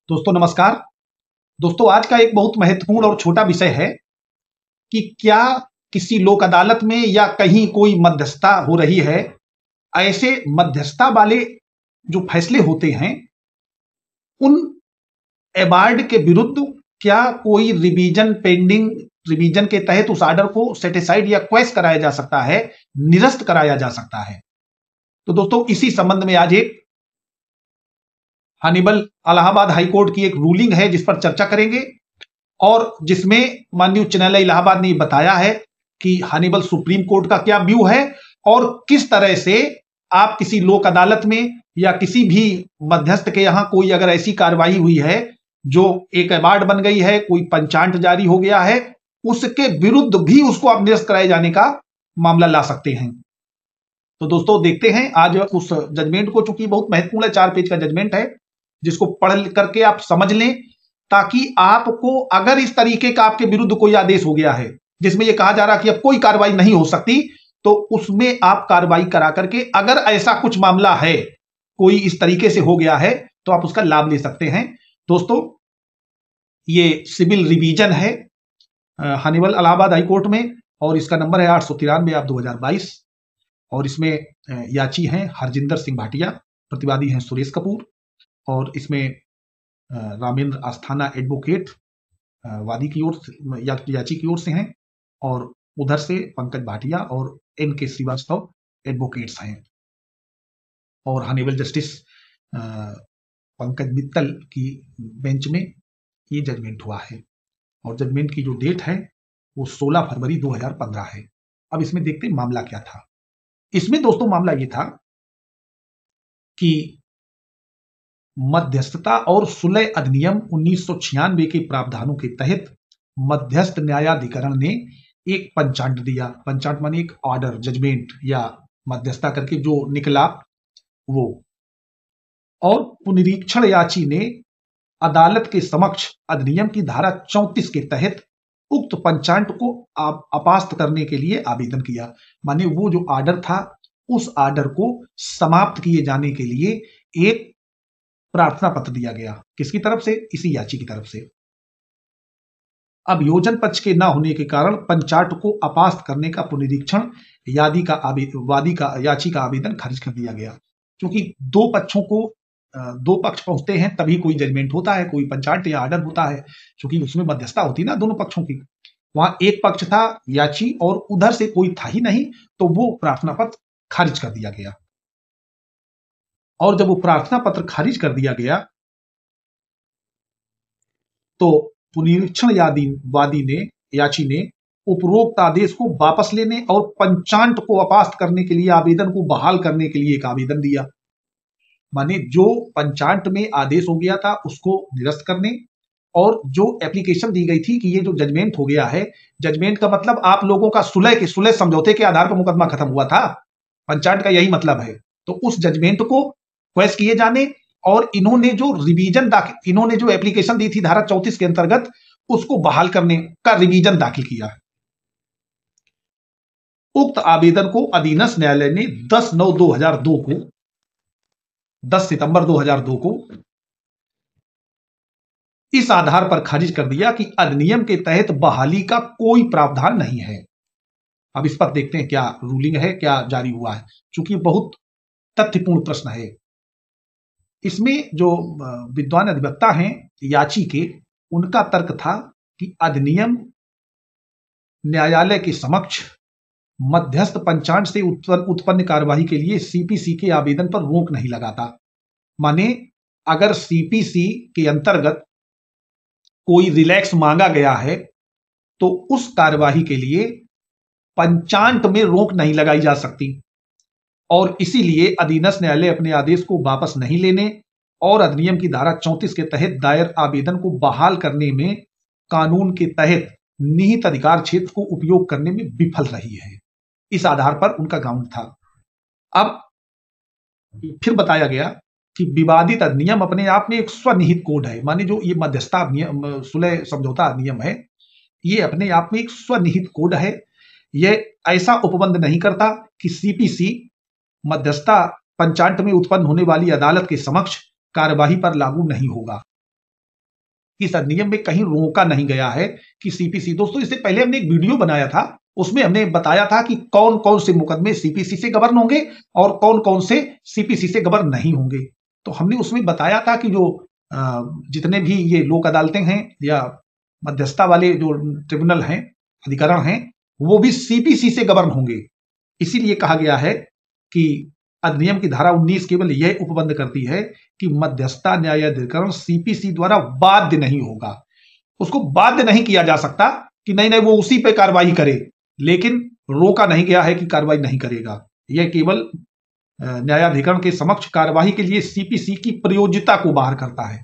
दोस्तों नमस्कार। दोस्तों आज का एक बहुत महत्वपूर्ण और छोटा विषय है कि क्या किसी लोक अदालत में या कहीं कोई मध्यस्थता हो रही है, ऐसे मध्यस्थता वाले जो फैसले होते हैं उन अवार्ड के विरुद्ध क्या कोई रिवीजन के तहत उस ऑर्डर को सेटिसाइड या क्वेश कराया जा सकता है, निरस्त कराया जा सकता है। तो दोस्तों इसी संबंध में आज एक हनीबल इलाहाबाद हाईकोर्ट की एक रूलिंग है जिस पर चर्चा करेंगे और जिसमें माननीय उच्च न्यायालय इलाहाबाद ने बताया है कि हनीबल सुप्रीम कोर्ट का क्या व्यू है और किस तरह से आप किसी लोक अदालत में या किसी भी मध्यस्थ के यहां कोई अगर ऐसी कार्रवाई हुई है जो एक अवार्ड बन गई है, कोई पंचांट जारी हो गया है, उसके विरुद्ध भी उसको आप निरस्त कराए जाने का मामला ला सकते हैं। तो दोस्तों देखते हैं आज उस जजमेंट को, चूंकि बहुत महत्वपूर्ण है, 4 पेज का जजमेंट है जिसको पढ़ करके आप समझ लें ताकि आपको अगर इस तरीके का आपके विरुद्ध कोई आदेश हो गया है जिसमें यह कहा जा रहा है कि अब कोई कार्रवाई नहीं हो सकती, तो उसमें आप कार्रवाई करा करके अगर ऐसा कुछ मामला है, कोई इस तरीके से हो गया है, तो आप उसका लाभ ले सकते हैं। दोस्तों ये सिविल रिवीजन है हनीबल इलाहाबाद हाईकोर्ट में और इसका नंबर है 893/2022 और इसमें याची हैं हरजिंदर सिंह भाटिया, प्रतिवादी हैं सुरेश कपूर और इसमें रामेंद्र आस्थाना एडवोकेट वादी की ओर याची की ओर से हैं और उधर से पंकज भाटिया और NK श्रीवास्तव एडवोकेट्स हैं और हनीबल जस्टिस पंकज मित्तल की बेंच में ये जजमेंट हुआ है और जजमेंट की जो डेट है वो 16 फरवरी 2015 है। अब इसमें देखते हैं मामला क्या था। इसमें दोस्तों मामला ये था कि मध्यस्थता और सुलह अधिनियम 1996 के प्रावधानों के तहत मध्यस्थ न्यायाधिकरण ने एक पंचांट दिया। पंचांट माने एक ऑर्डर, जजमेंट या मध्यस्थता करके जो निकला वो, और पुनरीक्षण याची ने अदालत के समक्ष अधिनियम की धारा 34 के तहत उक्त पंचांट को अपास्त करने के लिए आवेदन किया। माने वो जो ऑर्डर था उस ऑर्डर को समाप्त किए जाने के लिए एक प्रार्थना पत्र दिया गया। किसकी तरफ से? इसी याची की तरफ से। अभियोजन पक्ष के न होने के कारण पंचांट को अपास्त करने का पुनरीक्षण याची का आवेदन खारिज कर दिया गया। क्योंकि दो पक्ष पहुंचते हैं तभी कोई जजमेंट होता है, कोई पंचांट या ऑर्डर होता है, क्योंकि उसमें मध्यस्थता होती है ना दोनों पक्षों की। वहां एक पक्ष था याची और उधर से कोई था ही नहीं, तो वो प्रार्थना पत्र खारिज कर दिया गया। और जब वो प्रार्थना पत्र खारिज कर दिया गया तो पुनरीक्षण याची ने उपरोक्त आदेश को वापस लेने और पंचांट को अपास्त करने के लिए आवेदन को बहाल करने के लिए एक आवेदन दिया। माने जो पंचांट में आदेश हो गया था उसको निरस्त करने और जो एप्लीकेशन दी गई थी कि ये जो जजमेंट हो गया है, जजमेंट का मतलब आप लोगों का सुलह समझौते के आधार पर मुकदमा खत्म हुआ था, पंचांट का यही मतलब है। तो उस जजमेंट को क्वेश किए जाने और इन्होंने जो एप्लीकेशन दी थी धारा 34 के अंतर्गत उसको बहाल करने का रिवीजन दाखिल किया है। उक्त आवेदन को अधीनस्थ न्यायालय ने 10 सितंबर 2002 को इस आधार पर खारिज कर दिया कि अधिनियम के तहत बहाली का कोई प्रावधान नहीं है। अब इस पर देखते हैं क्या रूलिंग है, क्या जारी हुआ है, क्योंकि बहुत तथ्यपूर्ण प्रश्न है। इसमें जो विद्वान अधिवक्ता हैं याची के, उनका तर्क था कि अधिनियम न्यायालय के समक्ष मध्यस्थ पंचांट से उत्पन्न कार्यवाही के लिए CPC के आवेदन पर रोक नहीं लगाता। माने अगर CPC के अंतर्गत कोई रिलैक्स मांगा गया है तो उस कार्यवाही के लिए पंचांट में रोक नहीं लगाई जा सकती और इसीलिए अधीनस्थ न्यायालय अपने आदेश को वापस नहीं लेने और अधिनियम की धारा 34 के तहत दायर आवेदन को बहाल करने में कानून के तहत निहित अधिकार क्षेत्र को उपयोग करने में विफल रही है। इस आधार पर उनका ग्राउंड था। अब फिर बताया गया कि विवादित अधिनियम अपने आप में एक स्वनिहित कोड है। माने जो ये मध्यस्थता सुलह समझौता अधिनियम है, ये अपने आप में एक स्वनिहित कोड है। यह ऐसा उपबंध नहीं करता कि CPC मध्यस्थता पंचांट में उत्पन्न होने वाली अदालत के समक्ष कार्यवाही पर लागू नहीं होगा। इस अधिनियम में कहीं रोका नहीं गया है कि सीपीसी, दोस्तों इससे पहले हमने एक वीडियो बनाया था, उसमें हमने बताया था कि कौन कौन से मुकदमे सीपीसी से गवर्न होंगे और कौन कौन से सीपीसी से गवर्न नहीं होंगे। तो हमने उसमें बताया था कि जो जितने भी ये लोक अदालतें हैं या मध्यस्थता वाले जो ट्रिब्यूनल हैं, अधिकरण हैं, वो भी सीपीसी से गवर्न होंगे। इसीलिए कहा गया है कि अधिनियम की धारा 19 केवल यह उपबंध करती है कि मध्यस्थता न्यायाधिकरण सीपीसी द्वारा बाध्य नहीं होगा। उसको बाध्य नहीं किया जा सकता कि नहीं नहीं वो उसी पे कार्रवाई करे, लेकिन रोका नहीं गया है कि कार्रवाई नहीं करेगा। यह केवल न्यायाधिकरण के समक्ष कार्रवाई के लिए सीपीसी की प्रयोज्यता को बाहर करता है,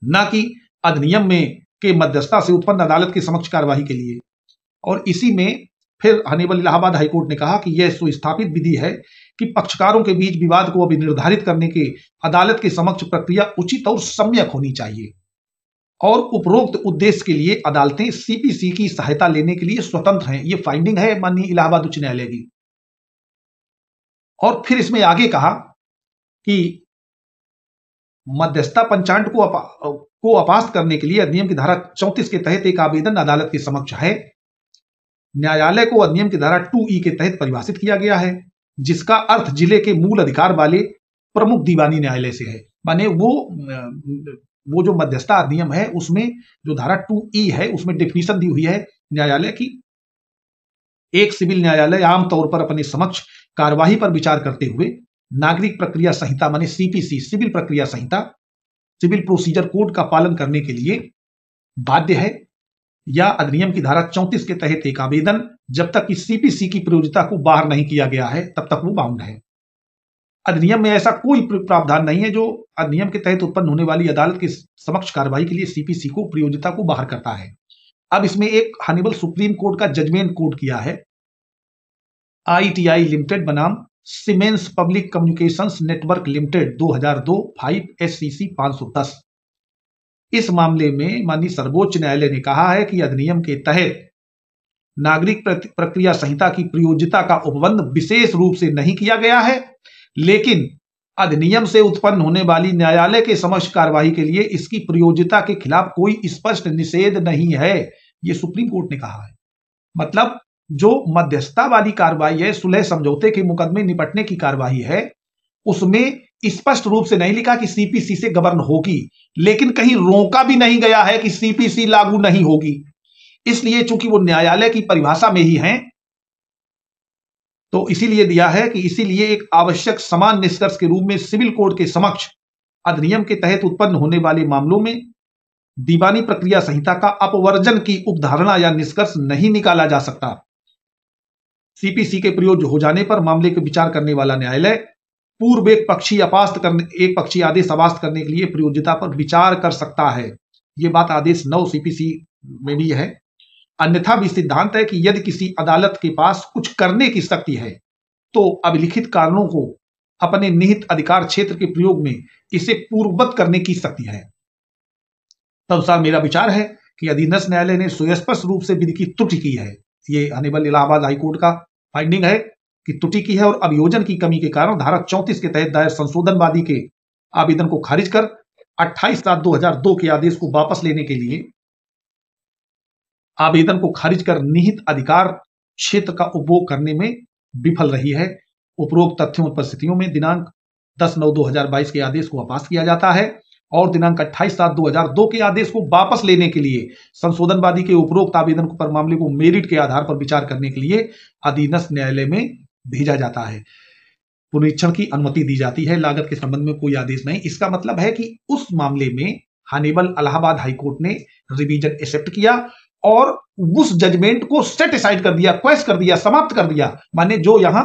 न कि अधिनियम में के मध्यस्थता से उत्पन्न अदालत के समक्ष कार्रवाई के लिए। और इसी में फिर हॉनरेबल इलाहाबाद हाईकोर्ट ने कहा कि यह सुस्थापित विधि है कि पक्षकारों के बीच विवाद को अभी निर्धारित करने के अदालत के समक्ष प्रक्रिया उचित और सम्यक होनी चाहिए और उपरोक्त उद्देश्य के लिए अदालतें सीपीसी की सहायता लेने के लिए स्वतंत्र हैं। यह फाइंडिंग है माननीय इलाहाबाद उच्च न्यायालय की। और फिर इसमें आगे कहा कि मध्यस्थता पंचांग को अपास्त करने के लिए अधिनियम की धारा 34 के तहत एक आवेदन अदालत के समक्ष है। न्यायालय को अधिनियम की धारा 2E के तहत परिभाषित किया गया है, जिसका अर्थ जिले के मूल अधिकार वाले प्रमुख दीवानी न्यायालय से है। माने वो जो मध्यस्थता अधिनियम है उसमें जो धारा 2E है उसमें डेफिनेशन दी हुई है न्यायालय की। एक सिविल न्यायालय आमतौर पर अपने समक्ष कार्यवाही पर विचार करते हुए नागरिक प्रक्रिया संहिता माने सीपीसी, सिविल प्रक्रिया संहिता, सिविल प्रोसीजर कोड का पालन करने के लिए बाध्य है, या अधिनियम की धारा 34 के तहत एक आवेदन जब तक कि सीपीसी की प्रयोज्यता को बाहर नहीं किया गया है तब तक वो बाउंड है। अधिनियम में ऐसा कोई प्रावधान नहीं है जो अधिनियम के तहत उत्पन्न होने वाली अदालत के समक्ष कार्रवाई के लिए सीपीसी को प्रयोज्यता को बाहर करता है। अब इसमें एक हॉनरेबल सुप्रीम कोर्ट का जजमेंट कोड किया है, ITI लिमिटेड बनाम siemens public communications network limited 2002 5 SCC 510। इस मामले में माननीय सर्वोच्च न्यायालय ने कहा है कि अधिनियम के तहत नागरिक प्रक्रिया संहिता की प्रयोज्यता का उपबंध विशेष रूप से नहीं किया गया है, लेकिन अधिनियम से उत्पन्न होने वाली न्यायालय के समक्ष कार्रवाई के लिए इसकी प्रयोज्यता के खिलाफ कोई स्पष्ट निषेध नहीं है। यह सुप्रीम कोर्ट ने कहा है। मतलब जो मध्यस्थता वाली कार्रवाई है, सुलह समझौते के मुकदमे निपटने की कार्रवाई है, उसमें स्पष्ट रूप से नहीं लिखा कि सीपीसी से गवर्न होगी, लेकिन कहीं रोका भी नहीं गया है कि सीपीसी लागू नहीं होगी। इसलिए चूंकि वो न्यायालय की परिभाषा में ही हैं, तो इसीलिए दिया है कि इसीलिए एक आवश्यक समान निष्कर्ष के रूप में सिविल कोड के समक्ष अधिनियम के तहत उत्पन्न होने वाले मामलों में दीवानी प्रक्रिया संहिता का अपवर्जन की उपधारणा या निष्कर्ष नहीं निकाला जा सकता। सीपीसी के प्रयोज्य हो जाने पर मामले के विचार करने वाला न्यायालय पूर्व एक पक्षी आदेश अपास्त करने के लिए प्रयोज्यता पर विचार कर सकता है। यह बात आदेश 9 सीपीसी में भी है। अन्यथा भी सिद्धांत है कि यदि किसी अदालत के पास कुछ करने की शक्ति है तो अभिलिखित कारणों को अपने निहित अधिकार क्षेत्र के प्रयोग में इसे पूर्ववत करने की शक्ति है। तदनुसार मेरा विचार है कि अधीनस्थ न्यायालय ने सुस्पष्ट रूप से विधि की त्रुटि की है। ये हॉनरेबल इलाहाबाद हाईकोर्ट का फाइंडिंग है कि त्रुटि की है और अभियोजन की कमी के कारण धारा 34 के तहत दायर संशोधनवादी के आवेदन को खारिज कर 28/7/2002 के आदेश को वापस लेने के लिए आवेदन को खारिज कर निहित अधिकार क्षेत्र का उपभोग करने में विफल रही है। उपरोक्त तथ्यों और परिस्थितियों में दिनांक 10/9/2022 के आदेश को अपास्त किया जाता है और दिनांक 28/7/2002 के आदेश को वापस लेने के लिए संशोधनवादी के उपरोक्त आवेदन पर मामले को मेरिट के आधार पर विचार करने के लिए अधीनस्थ न्यायालय में भेजा जाता है। पुनरीक्षण की अनुमति दी जाती है। लागत के संबंध में कोई आदेश नहीं। इसका मतलब है कि उस मामले में हॉनरेबल इलाहाबाद हाईकोर्ट ने रिवीजन एक्सेप्ट किया और उस जजमेंट को सेट असाइड कर दिया, क्वेश कर दिया, समाप्त कर दिया, माने जो यहां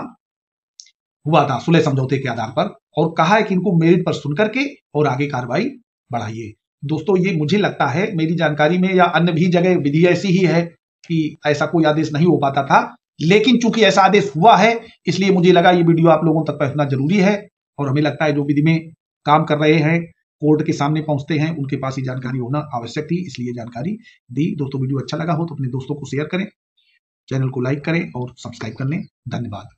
हुआ था सुलह समझौते के आधार पर, और कहा है कि इनको मेरिट पर सुन करके और आगे कार्रवाई बढ़ाइए। दोस्तों ये मुझे लगता है मेरी जानकारी में या अन्य भी जगह विधि ऐसी ही है कि ऐसा कोई आदेश नहीं हो पाता था, लेकिन चूंकि ऐसा आदेश हुआ है इसलिए मुझे लगा ये वीडियो आप लोगों तक पहुंचना जरूरी है। और हमें लगता है जो विधि में काम कर रहे हैं, कोर्ट के सामने पहुंचते हैं, उनके पास ही जानकारी होना आवश्यक थी, इसलिए जानकारी दी। दोस्तों वीडियो अच्छा लगा हो तो अपने दोस्तों को शेयर करें, चैनल को लाइक करें और सब्सक्राइब कर लें। धन्यवाद।